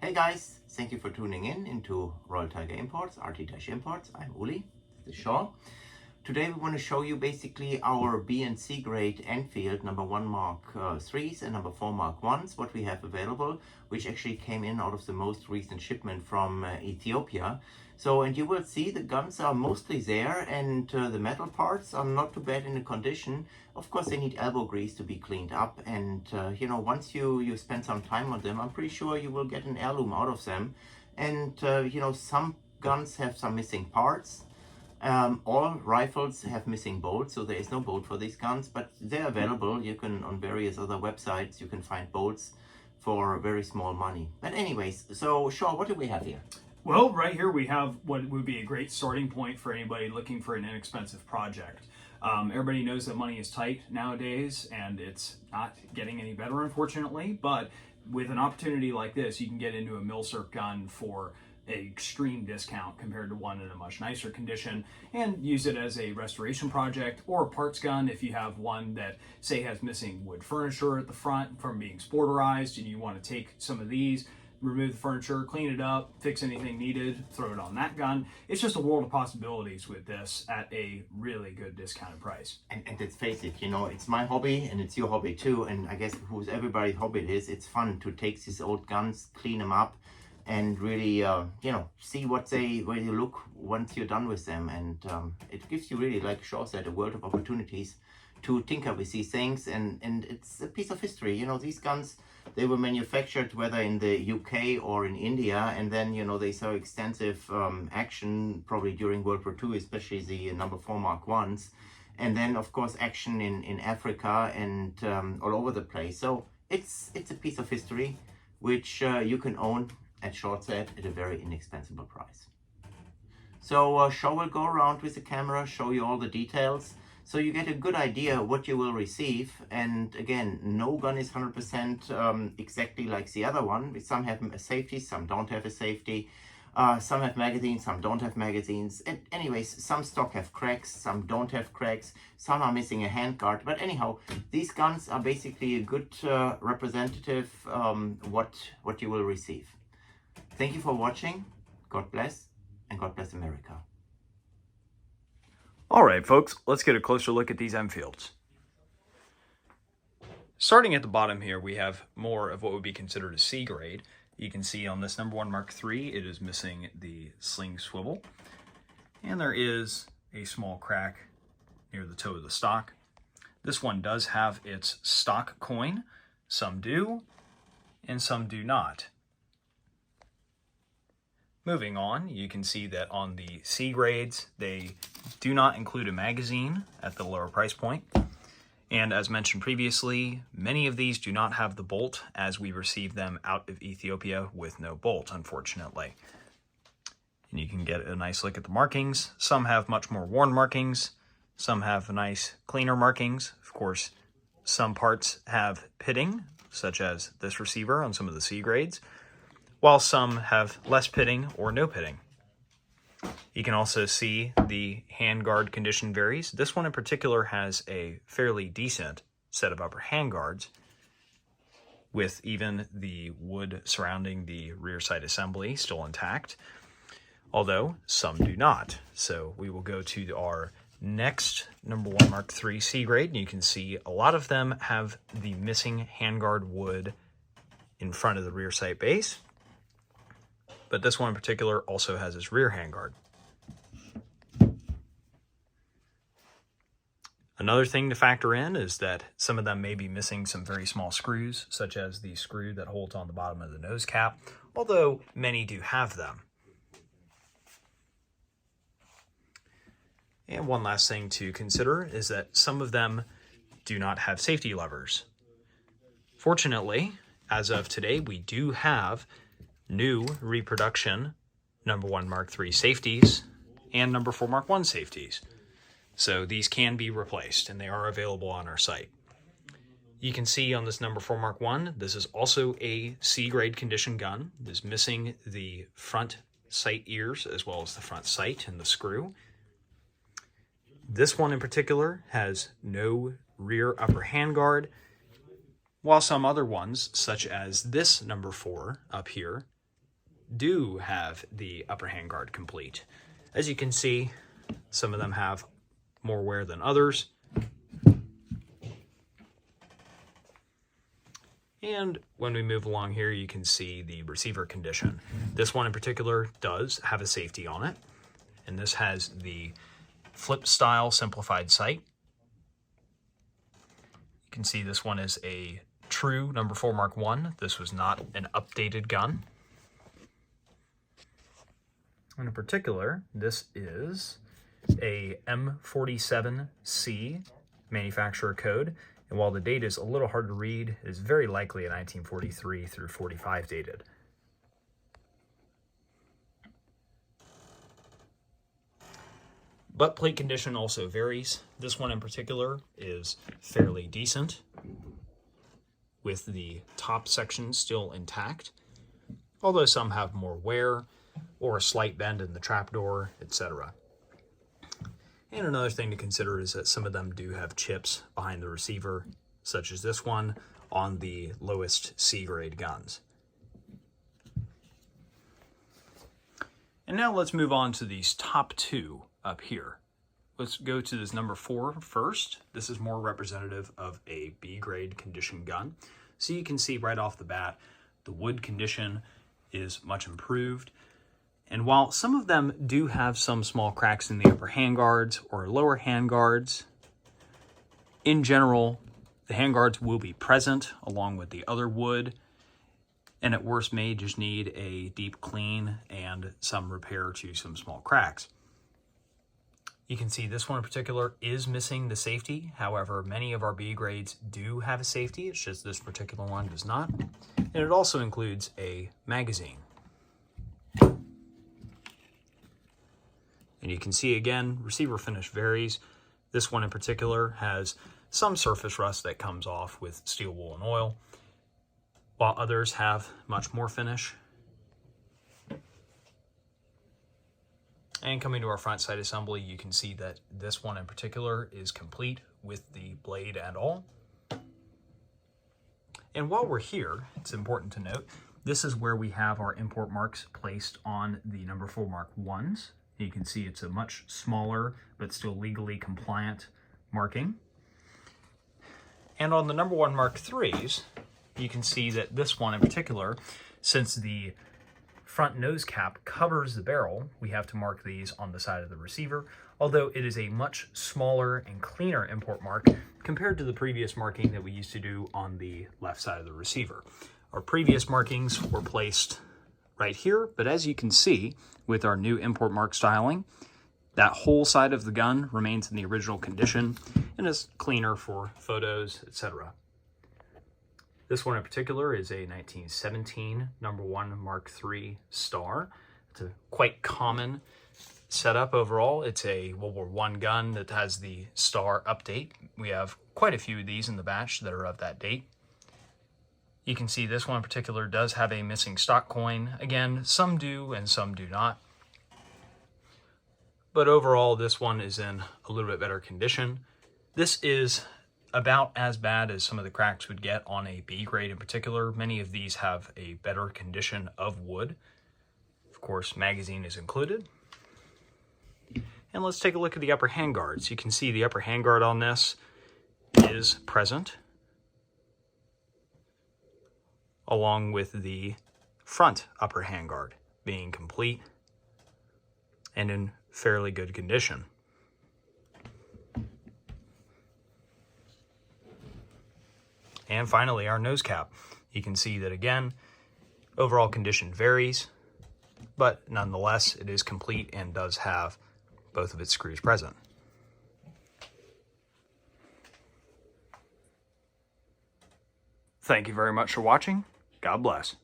Hey guys, thank you for tuning in into Royal Tiger Imports, RT-Imports. I'm Uli, this is Sean. Today we want to show you basically our B and C grade Enfield number 1 Mark 3s and number 4 Mark 1s, what we have available, which actually came in out of the most recent shipment from Ethiopia. And you will see the guns are mostly there, and the metal parts are not too bad in the condition. Of course, they need elbow grease to be cleaned up, and once you spend some time on them, I'm pretty sure you will get an heirloom out of them. And some guns have some missing parts. All rifles have missing bolts, so there is no bolt for these guns, but they're available. You can, on various other websites, you can find bolts for very small money. But anyways, so Shaw, what do we have here? Well, right here we have what would be a great starting point for anybody looking for an inexpensive project. Everybody knows that money is tight nowadays, and it's not getting any better, unfortunately, but with an opportunity like this, you can get into a Milsurp gun for an extreme discount compared to one in a much nicer condition, and use it as a restoration project or a parts gun if you have one that, say, has missing wood furniture at the front from being sporterized, and you want to take some of these, remove the furniture, clean it up, fix anything needed, throw it on that gun. It's just a world of possibilities with this at a really good discounted price. And let's face it, it's my hobby and it's your hobby too, and I guess who's everybody's hobby it is. It's fun to take these old guns, clean them up, and really see what they look once you're done with them. And it gives you really, like Shaw said, a world of opportunities to tinker with these things, and it's a piece of history. These guns, they were manufactured whether in the UK or in India, and then they saw extensive action probably during World War II, especially the number 4 Mark 1s, and then of course action in Africa and all over the place. So it's a piece of history which you can own, at short said, at a very inexpensive price. So Shaw will go around with the camera, show you all the details, so you get a good idea what you will receive. And again, no gun is 100% exactly like the other one. Some have a safety, some don't have a safety. Some have magazines, some don't have magazines. And anyways, some stock have cracks, some don't have cracks, some are missing a handguard. But anyhow, these guns are basically a good representative what you will receive. Thank you for watching. God bless, and God bless America. All right, folks, let's get a closer look at these Enfields. Starting at the bottom here, we have more of what would be considered a C grade. You can see on this number 1 Mark III, it is missing the sling swivel, and there is a small crack near the toe of the stock. This one does have its stock coin. Some do, and some do not. Moving on, you can see that on the C grades, they do not include a magazine at the lower price point. And as mentioned previously, many of these do not have the bolt, as we received them out of Ethiopia with no bolt, unfortunately. And you can get a nice look at the markings. Some have much more worn markings. Some have nice cleaner markings. Of course, some parts have pitting, such as this receiver on some of the C grades, while some have less pitting or no pitting. You can also see the handguard condition varies. This one in particular has a fairly decent set of upper handguards, with even the wood surrounding the rear sight assembly still intact, although some do not. So we will go to our next number 1 Mark III C grade, and you can see a lot of them have the missing handguard wood in front of the rear sight base. But this one in particular also has its rear handguard. Another thing to factor in is that some of them may be missing some very small screws, such as the screw that holds on the bottom of the nose cap, although many do have them. And one last thing to consider is that some of them do not have safety levers. Fortunately, as of today, we do have new reproduction number 1 Mark III safeties and number 4 Mark I safeties. So these can be replaced, and they are available on our site. You can see on this number 4 Mark I, this is also a C grade condition gun. It is missing the front sight ears as well as the front sight and the screw. This one in particular has no rear upper handguard, while some other ones, such as this number 4 up here, do have the upper handguard complete. As you can see, some of them have more wear than others. And when we move along here, you can see the receiver condition. This one in particular does have a safety on it, and this has the flip style simplified sight. You can see this one is a true No. 4 Mark 1. This was not an updated gun. And in particular, this is a M47C manufacturer code. And while the date is a little hard to read, it is very likely a 1943 through 45 dated. Butt plate condition also varies. This one in particular is fairly decent, with the top section still intact, although some have more wear or a slight bend in the trapdoor, etc. And another thing to consider is that some of them do have chips behind the receiver, such as this one on the lowest C grade guns. And now let's move on to these top two up here. Let's go to this No. 4 first. This is more representative of a B grade condition gun. So you can see right off the bat, the wood condition is much improved. And while some of them do have some small cracks in the upper handguards or lower handguards, in general, the handguards will be present along with the other wood, and at worst may just need a deep clean and some repair to some small cracks. You can see this one in particular is missing the safety. However, many of our B grades do have a safety. It's just this particular one does not. And it also includes a magazine. And you can see again, receiver finish varies. This one in particular has some surface rust that comes off with steel wool and oil, while others have much more finish. And coming to our front sight assembly, you can see that this one in particular is complete with the blade and all. And while we're here, it's important to note, this is where we have our import marks placed on the No. 4 Mark 1s. You can see it's a much smaller, but still legally compliant marking. And on the No. 1 Mark 3s, you can see that this one in particular, since the front nose cap covers the barrel, we have to mark these on the side of the receiver, although it is a much smaller and cleaner import mark compared to the previous marking that we used to do on the left side of the receiver. Our previous markings were placed right here, but as you can see with our new import mark styling, that whole side of the gun remains in the original condition and is cleaner for photos, etc. This one in particular is a 1917 No. 1 Mark III Star. It's a quite common setup overall. It's a World War I gun that has the star update. We have quite a few of these in the batch that are of that date. You can see this one in particular does have a missing stock coin. Again, some do and some do not. But overall, this one is in a little bit better condition. This is about as bad as some of the cracks would get on a B grade in particular. Many of these have a better condition of wood. Of course, magazine is included. And let's take a look at the upper handguards. You can see the upper handguard on this is present, along with the front upper handguard being complete and in fairly good condition. And finally, our nose cap. You can see that again, overall condition varies, but nonetheless, it is complete and does have both of its screws present. Thank you very much for watching. God bless.